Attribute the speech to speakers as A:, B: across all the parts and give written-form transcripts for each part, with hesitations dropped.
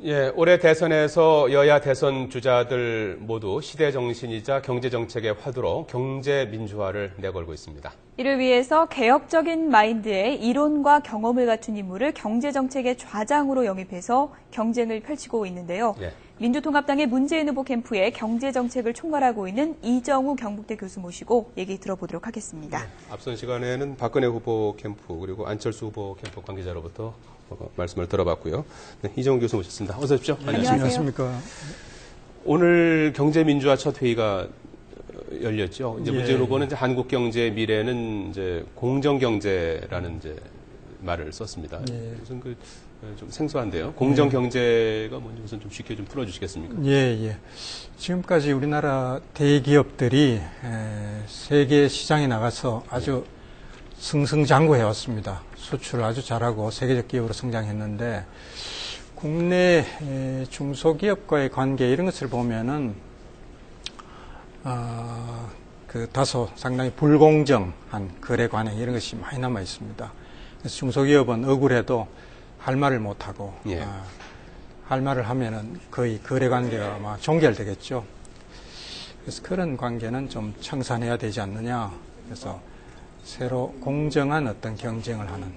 A: 예, 올해 대선에서 여야 대선 주자들 모두 시대 정신이자 경제 정책의 화두로 경제 민주화를 내걸고 있습니다. 이를
B: 위해서 개혁적인 마인드에 이론과 경험을 갖춘 인물을 경제 정책의 좌장으로 영입해서 경쟁을 펼치고 있는데요. 예. 민주통합당의 문재인 후보 캠프에 경제 정책을 총괄하고 있는 이정우 경북대 교수 모시고 얘기 들어보도록 하겠습니다. 네,
A: 앞선 시간에는 박근혜 후보 캠프 그리고 안철수 후보 캠프 관계자로부터 말씀을 들어봤고요. 네, 이정우 교수 모셨습니다. 어서 오십시오.
B: 네, 안녕하십니까.
A: 오늘 경제민주화 첫 회의가 열렸죠. 이제 문재인 후보는 이제 한국 경제의 미래는 이제 공정경제라는 이제 말을 썼습니다. 무슨 좀 생소한데요. 공정경제가 뭔지 우선 좀 쉽게 좀 풀어주시겠습니까?
C: 예. 지금까지 우리나라 대기업들이 세계 시장에 나가서 아주 승승장구해 왔습니다. 수출을 아주 잘하고 세계적 기업으로 성장했는데 국내 중소기업과의 관계 이런 것을 보면은 다소 상당히 불공정한 거래 관행 이런 것이 많이 남아 있습니다. 그래서 중소기업은 억울해도 할 말을 못하고 할 말을 하면은 거의 거래 관계가 아마 종결되겠죠. 그래서 그런 관계는 좀 청산해야 되지 않느냐. 그래서 새로 공정한 어떤 경쟁을 하는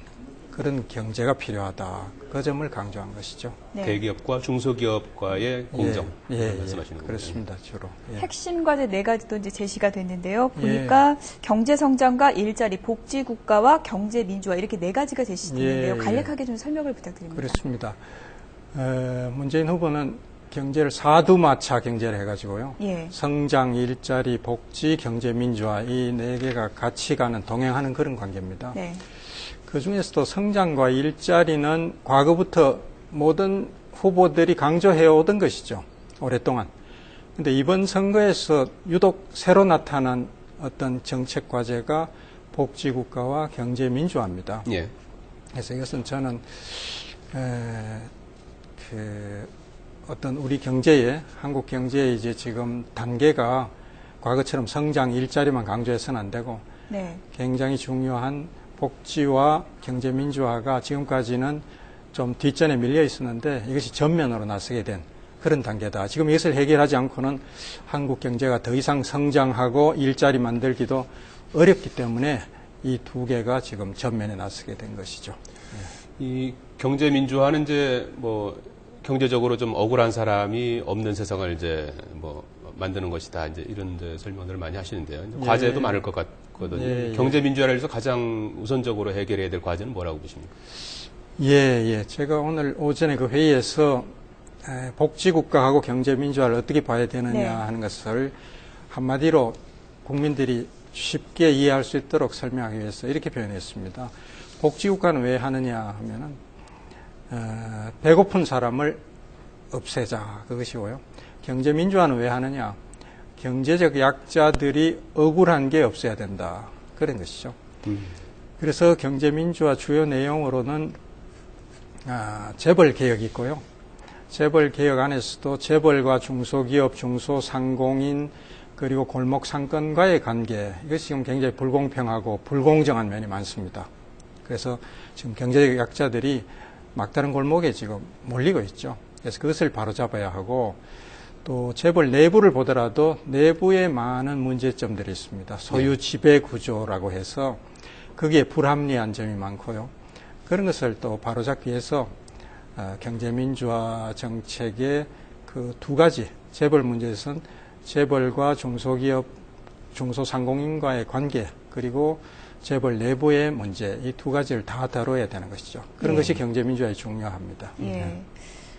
C: 그런 경제가 필요하다. 그 점을 강조한 것이죠.
A: 네. 대기업과 중소기업과의 공정 말씀하시는 거죠.
C: 그렇습니다. 주로.
B: 핵심 과제 4가지도 이제 제시가 됐는데요. 보니까 경제 성장과 일자리, 복지 국가와 경제 민주화 이렇게 4가지가 제시됐는데요. 간략하게 좀 설명을 부탁드립니다.
C: 그렇습니다. 문재인 후보는 경제를 사두마차 경제를 해가지고요. 성장, 일자리, 복지, 경제 민주화 이 4개가 같이 가는 동행하는 그런 관계입니다. 네. 그 중에서도 성장과 일자리는 과거부터 모든 후보들이 강조해오던 것이죠. 오랫동안. 근데 이번 선거에서 유독 새로 나타난 어떤 정책 과제가 복지국가와 경제민주화입니다. 그래서 이것은 저는 어떤 우리 경제의 한국 경제의 이제 지금 단계가 과거처럼 성장, 일자리만 강조해서는 안 되고 굉장히 중요한 복지와 경제 민주화가 지금까지는 좀 뒷전에 밀려 있었는데 이것이 전면으로 나서게 된 그런 단계다. 지금 이것을 해결하지 않고는 한국 경제가 더 이상 성장하고 일자리 만들기도 어렵기 때문에 이 2개가 지금 전면에 나서게 된 것이죠.
A: 이 경제 민주화는 이제 경제적으로 좀 억울한 사람이 없는 세상을 이제 만드는 것이다. 이제 이런 설명들을 많이 하시는데요. 과제도 많을 것 같거든요. 경제 민주화를 위해서 가장 우선적으로 해결해야 될 과제는 뭐라고 보십니까?
C: 제가 오늘 오전에 그 회의에서 복지국가하고 경제 민주화를 어떻게 봐야 되느냐 하는 것을 한마디로 국민들이 쉽게 이해할 수 있도록 설명하기 위해서 이렇게 표현했습니다. 복지국가는 왜 하느냐 하면은 배고픈 사람을 없애자 그것이고요. 경제민주화는 왜 하느냐? 경제적 약자들이 억울한 게 없어야 된다. 그런 것이죠. 그래서 경제민주화 주요 내용으로는 재벌 개혁이 있고요. 재벌 개혁 안에서도 재벌과 중소기업, 중소상공인 그리고 골목 상권과의 관계 이것이 지금 굉장히 불공평하고 불공정한 면이 많습니다. 그래서 지금 경제적 약자들이 막다른 골목에 지금 몰리고 있죠. 그래서 그것을 바로잡아야 하고 또 재벌 내부를 보더라도 내부에 많은 문제점들이 있습니다. 소유 지배 구조라고 해서 거기에 불합리한 점이 많고요. 그런 것을 또 바로잡기 위해서 경제민주화 정책의 그 2가지 재벌 문제에서는 재벌과 중소기업, 중소상공인과의 관계 그리고 재벌 내부의 문제 이 2가지를 다 다뤄야 되는 것이죠. 그런 것이 경제민주화에 중요합니다.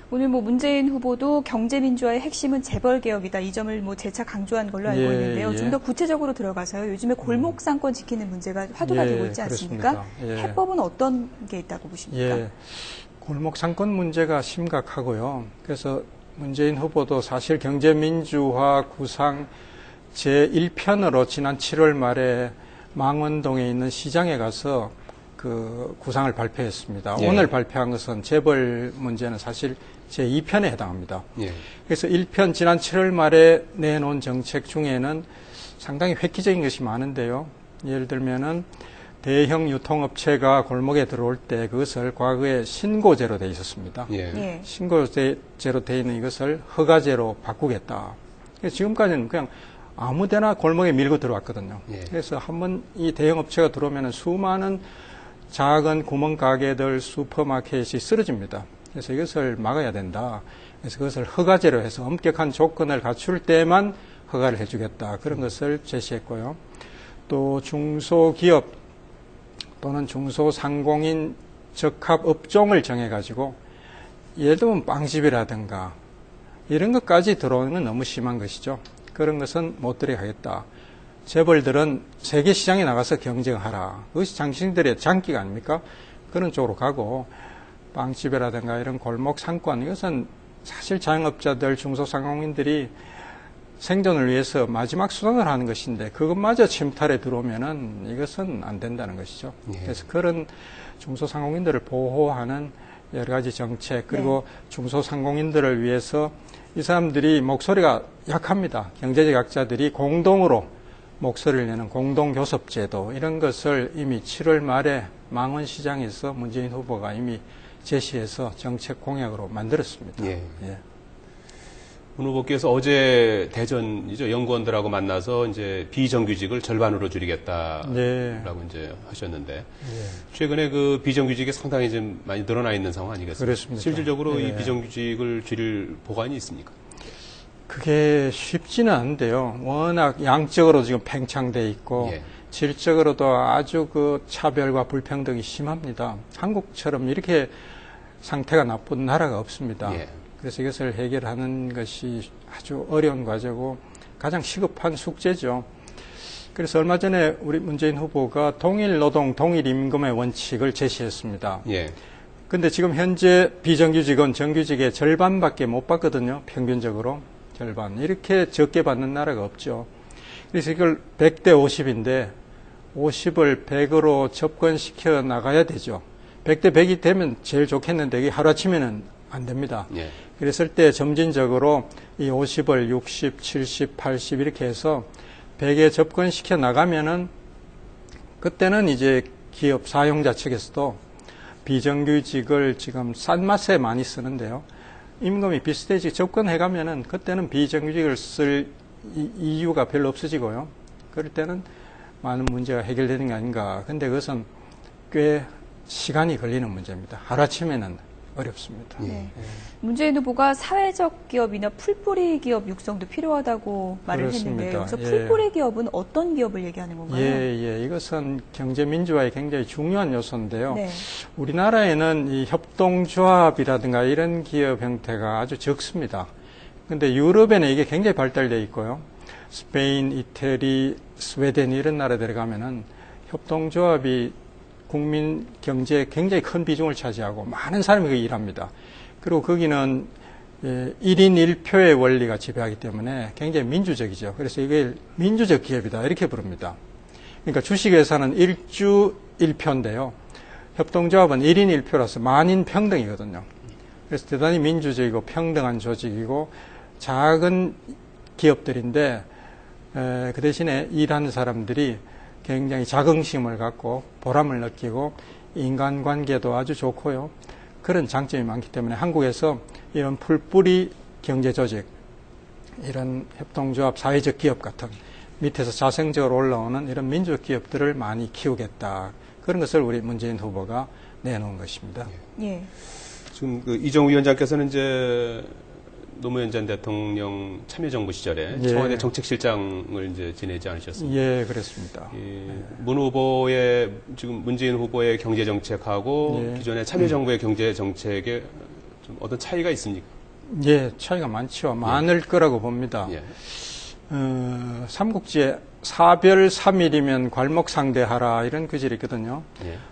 B: 오늘 문재인 후보도 경제민주화의 핵심은 재벌개혁이다. 이 점을 재차 강조한 걸로 알고 있는데요. 좀 더 구체적으로 들어가서요. 요즘에 골목상권 지키는 문제가 화두가 되고 있지 않습니까? 해법은 어떤 게 있다고 보십니까?
C: 골목상권 문제가 심각하고요. 그래서 문재인 후보도 사실 경제민주화 구상 제1편으로 지난 7월 말에 망원동에 있는 시장에 가서 그 구상을 발표했습니다. 오늘 발표한 것은 재벌 문제는 사실 제2편에 해당합니다. 그래서 1편 지난 7월 말에 내놓은 정책 중에는 상당히 획기적인 것이 많은데요. 예를 들면은 대형 유통업체가 골목에 들어올 때 그것을 과거에 신고제로 돼 있었습니다.
B: 예.
C: 신고제로 돼 있는 이것을 허가제로 바꾸겠다. 지금까지는 그냥 아무데나 골목에 밀고 들어왔거든요.
A: 예.
C: 그래서 한번 이 대형 업체가 들어오면 수많은 작은 구멍가게들, 슈퍼마켓이 쓰러집니다. 그래서 이것을 막아야 된다. 그래서 그것을 허가제로 해서 엄격한 조건을 갖출 때만 허가를 해주겠다. 그런 것을 제시했고요. 또 중소기업 또는 중소상공인 적합업종을 정해가지고 예를 들면 빵집이라든가 이런 것까지 들어오는 건 너무 심한 것이죠. 그런 것은 못 들어가겠다. 재벌들은 세계 시장에 나가서 경쟁하라. 그것이 당신들의 장기가 아닙니까? 그런 쪽으로 가고 빵집이라든가 이런 골목 상권 이것은 사실 자영업자들 중소상공인들이 생존을 위해서 마지막 수단을 하는 것인데 그것마저 침탈에 들어오면은 이것은 안 된다는 것이죠.
A: 예.
C: 그래서 그런 중소상공인들을 보호하는 여러 가지 정책 그리고 중소상공인들을 위해서 이 사람들이 목소리가 약합니다. 경제적 약자들이 공동으로 목소리를 내는 공동교섭제도 이런 것을 이미 7월 말에 망원시장에서 문재인 후보가 이미 제시해서 정책 공약으로 만들었습니다.
A: 예. 예. 문 후보께서 어제 대전이죠 연구원들하고 만나서 이제 비정규직을 절반으로 줄이겠다라고 이제 하셨는데 최근에 그 비정규직이 상당히 좀 많이 늘어나 있는 상황 아니겠습니까?
C: 그렇습니다.
A: 실질적으로 이 비정규직을 줄일 보관이 있습니까?
C: 그게 쉽지는 않은데요. 워낙 양적으로 지금 팽창돼 있고 질적으로도 아주 그 차별과 불평등이 심합니다. 한국처럼 이렇게 상태가 나쁜 나라가 없습니다. 그래서 이것을 해결하는 것이 아주 어려운 과제고 가장 시급한 숙제죠. 그래서 얼마 전에 우리 문재인 후보가 동일 노동, 동일 임금의 원칙을 제시했습니다. 근데 지금 현재 비정규직은 정규직의 절반밖에 못 받거든요. 평균적으로. 절반. 이렇게 적게 받는 나라가 없죠. 그래서 이걸 100대 50인데 50을 100으로 접근시켜 나가야 되죠. 100대 100이 되면 제일 좋겠는데 이게 하루아침에는 안 됩니다. 그랬을 때 점진적으로 이 50을 60, 70, 80 이렇게 해서 100에 접근시켜 나가면은 그때는 이제 기업 사용자 측에서도 비정규직을 지금 싼 맛에 많이 쓰는데요. 임금이 비슷해지게 접근해가면은 그때는 비정규직을 쓸 이유가 별로 없어지고요. 그럴 때는 많은 문제가 해결되는 게 아닌가. 근데 그것은 꽤 시간이 걸리는 문제입니다. 하루아침에는 어렵습니다.
B: 문재인 후보가 사회적 기업이나 풀뿌리 기업 육성도 필요하다고 말을 했는데요. 그래서 풀뿌리 기업은 어떤 기업을 얘기하는 건가요?
C: 이것은 경제 민주화에 굉장히 중요한 요소인데요. 우리나라에는 이 협동조합이라든가 이런 기업 형태가 아주 적습니다. 근데 유럽에는 이게 굉장히 발달되어 있고요. 스페인, 이태리, 스웨덴 이런 나라들에 가면은 협동조합이 국민 경제에 굉장히 큰 비중을 차지하고 많은 사람이 거기 일합니다. 그리고 거기는 1인 1표의 원리가 지배하기 때문에 굉장히 민주적이죠. 그래서 이게 민주적 기업이다 이렇게 부릅니다. 그러니까 주식회사는 1주 1표인데요. 협동조합은 1인 1표라서 만인 평등이거든요. 그래서 대단히 민주적이고 평등한 조직이고 작은 기업들인데 그 대신에 일하는 사람들이 굉장히 자긍심을 갖고 보람을 느끼고 인간관계도 아주 좋고요. 그런 장점이 많기 때문에 한국에서 이런 풀뿌리 경제조직, 이런 협동조합, 사회적 기업 같은 밑에서 자생적으로 올라오는 이런 민주적 기업들을 많이 키우겠다. 그런 것을 우리 문재인 후보가 내놓은 것입니다.
A: 지금 그 이정우 위원장께서는 이제 노무현 전 대통령 참여정부 시절에 청와대 정책실장을 이제 지내지 않으셨습니까?
C: 그렇습니다.
A: 문 후보의 지금 문재인 후보의 경제 정책하고 기존의 참여정부의 경제 정책에 좀 어떤 차이가 있습니까?
C: 차이가 많죠. 많을 거라고 봅니다. 삼국지에 사별 3일이면 괄목상대하라 이런 구절이 있거든요.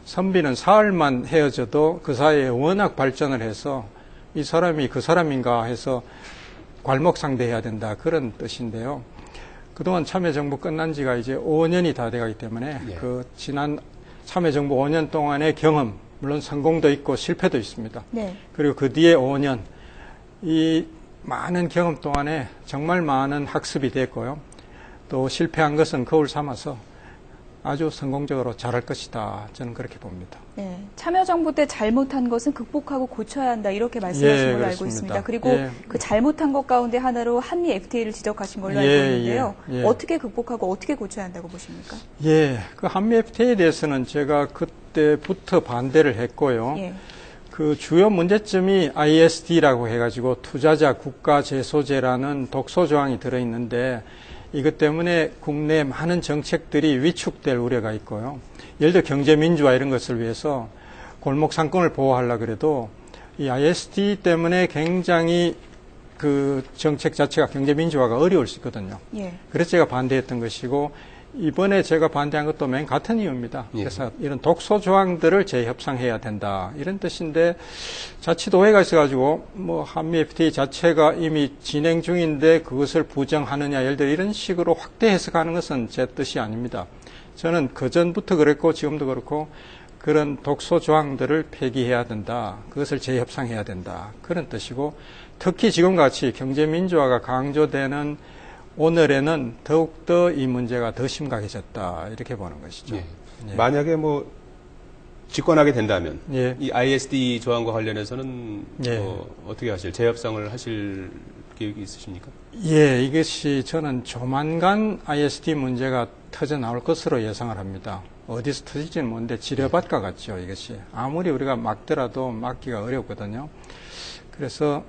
C: 선비는 사흘만 헤어져도 그 사이에 워낙 발전을 해서 이 사람이 그 사람인가 해서 괄목상대해야 된다 그런 뜻인데요. 그동안 참여정부 끝난 지가 이제 5년이 다 돼가기 때문에 그 지난 참여정부 5년 동안의 경험, 물론 성공도 있고 실패도 있습니다. 그리고 그 뒤에 5년 이 많은 경험 동안에 정말 많은 학습이 됐고요. 또 실패한 것은 거울 삼아서 아주 성공적으로 잘할 것이다. 저는 그렇게 봅니다.
B: 네, 참여정부 때 잘못한 것은 극복하고 고쳐야 한다 이렇게 말씀하신 걸로 알고 있습니다. 그리고 그 잘못한 것 가운데 하나로 한미 FTA를 지적하신 걸로 알고 있는데요. 어떻게 극복하고 어떻게 고쳐야 한다고 보십니까?
C: 그 한미 FTA에 대해서는 제가 그때부터 반대를 했고요. 그 주요 문제점이 ISD라고 해가지고 투자자 국가 제소제라는 독소 조항이 들어있는데 이것 때문에 국내 많은 정책들이 위축될 우려가 있고요. 예를 들어 경제 민주화 이런 것을 위해서 골목 상권을 보호하려고 그래도 이 ISD 때문에 굉장히 그 정책 자체가 경제 민주화가 어려울 수 있거든요. 그래서 제가 반대했던 것이고 이번에 제가 반대한 것도 맨 같은 이유입니다. 그래서 이런 독소 조항들을 재협상해야 된다. 이런 뜻인데 자칫 오해가 있어가지고 뭐 한미 FTA 자체가 이미 진행 중인데 그것을 부정하느냐 예를 들어 이런 식으로 확대 해석하는 것은 제 뜻이 아닙니다. 저는 그전부터 그랬고 지금도 그렇고 그런 독소 조항들을 폐기해야 된다. 그것을 재협상해야 된다. 그런 뜻이고 특히 지금같이 경제 민주화가 강조되는 오늘에는 더욱더 이 문제가 더 심각해졌다 이렇게 보는 것이죠.
A: 만약에 뭐 집권하게 된다면 이 ISD 조항과 관련해서는 어떻게 하실 재협상을 하실 계획이 있으십니까?
C: 이것이 저는 조만간 ISD 문제가 터져 나올 것으로 예상을 합니다. 어디서 터질지는 모르는데 지뢰밭과 같죠. 이것이 아무리 우리가 막더라도 막기가 어렵거든요. 그래서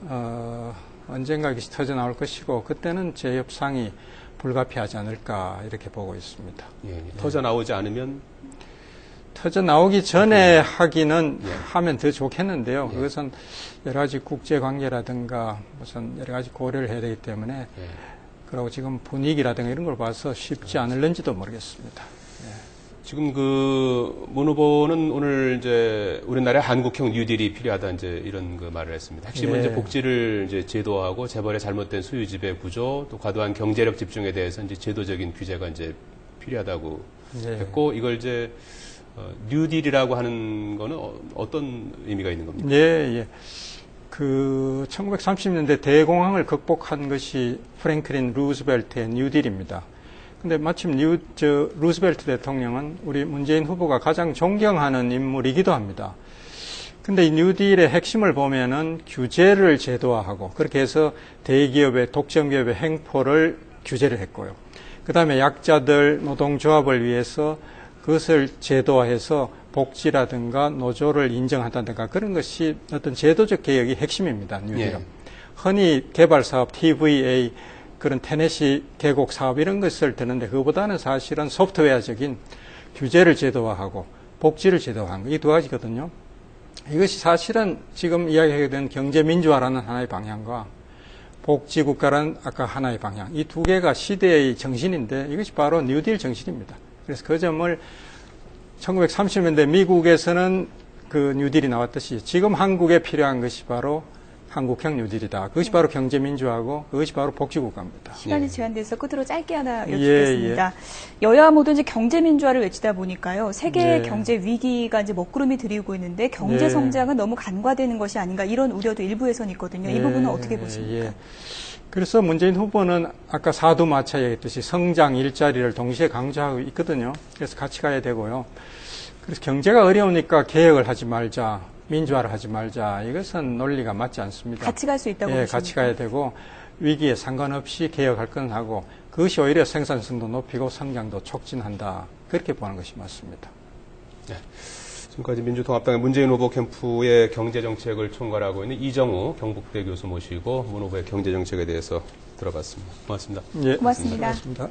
C: 언젠가 이것이 터져 나올 것이고 그때는 재협상이 불가피하지 않을까 이렇게 보고 있습니다.
A: 터져 나오지 않으면?
C: 터져 나오기 전에 하기는 하면 더 좋겠는데요. 그것은 여러 가지 국제관계라든가 무슨 여러 가지 고려를 해야 되기 때문에 그리고 지금 분위기라든가 이런 걸 봐서 쉽지 않을는지도 모르겠습니다.
A: 지금 그 문 후보는 오늘 이제 우리나라에 한국형 뉴딜이 필요하다 이제 이런 그 말을 했습니다. 핵심은 이제 복지를 이제 제도화하고 재벌의 잘못된 소유 지배 구조 또 과도한 경제력 집중에 대해서 이제 제도적인 규제가 이제 필요하다고 했고 이걸 이제 뉴딜이라고 하는 거는 어떤 의미가 있는 겁니까?
C: 그 1930년대 대공황을 극복한 것이 프랭클린 루즈벨트의 뉴딜입니다. 근데 마침 루즈벨트 대통령은 우리 문재인 후보가 가장 존경하는 인물이기도 합니다. 근데 이 뉴딜의 핵심을 보면은 규제를 제도화하고 그렇게 해서 대기업의 독점기업의 행포를 규제를 했고요. 그 다음에 약자들 노동조합을 위해서 그것을 제도화해서 복지라든가 노조를 인정한다든가 그런 것이 어떤 제도적 개혁이 핵심입니다. 뉴딜은. 흔히 개발사업 TVA 그런 테네시 계곡 사업 이런 것을 드는데 그거보다는 사실은 소프트웨어적인 규제를 제도화하고 복지를 제도화한 거 이 두 가지거든요. 이것이 사실은 지금 이야기하게 된 경제 민주화라는 하나의 방향과 복지국가라는 아까 하나의 방향 이 두 개가 시대의 정신인데 이것이 바로 뉴딜 정신입니다. 그래서 그 점을 1930년대 미국에서는 그 뉴딜이 나왔듯이 지금 한국에 필요한 것이 바로 한국형 뉴딜이다. 그것이 바로 경제 민주화고 그것이 바로 복지국가입니다.
B: 시간이 제한돼서 끝으로 짧게 하나 여쭙겠습니다. 여야 모두 이제 경제 민주화를 외치다 보니까요. 세계 경제 위기가 이제 먹구름이 들이우고 있는데 경제 성장은 너무 간과되는 것이 아닌가 이런 우려도 일부에서는 있거든요. 이 부분은 어떻게 보십니까?
C: 그래서 문재인 후보는 아까 사두마차 얘기했듯이 성장, 일자리를 동시에 강조하고 있거든요. 그래서 같이 가야 되고요. 그래서 경제가 어려우니까 개혁을 하지 말자. 민주화를 하지 말자. 이것은 논리가 맞지 않습니다.
B: 같이 갈 수 있다고 보십니까?
C: 같이 가야 되고 위기에 상관없이 개혁할 건 하고 그것이 오히려 생산성도 높이고 성장도 촉진한다. 그렇게 보는 것이 맞습니다.
A: 지금까지 민주통합당의 문재인 후보 캠프의 경제정책을 총괄하고 있는 이정우 경북대 교수 모시고 문 후보의 경제정책에 대해서 들어봤습니다. 고맙습니다.
B: 고맙습니다.
C: 고맙습니다.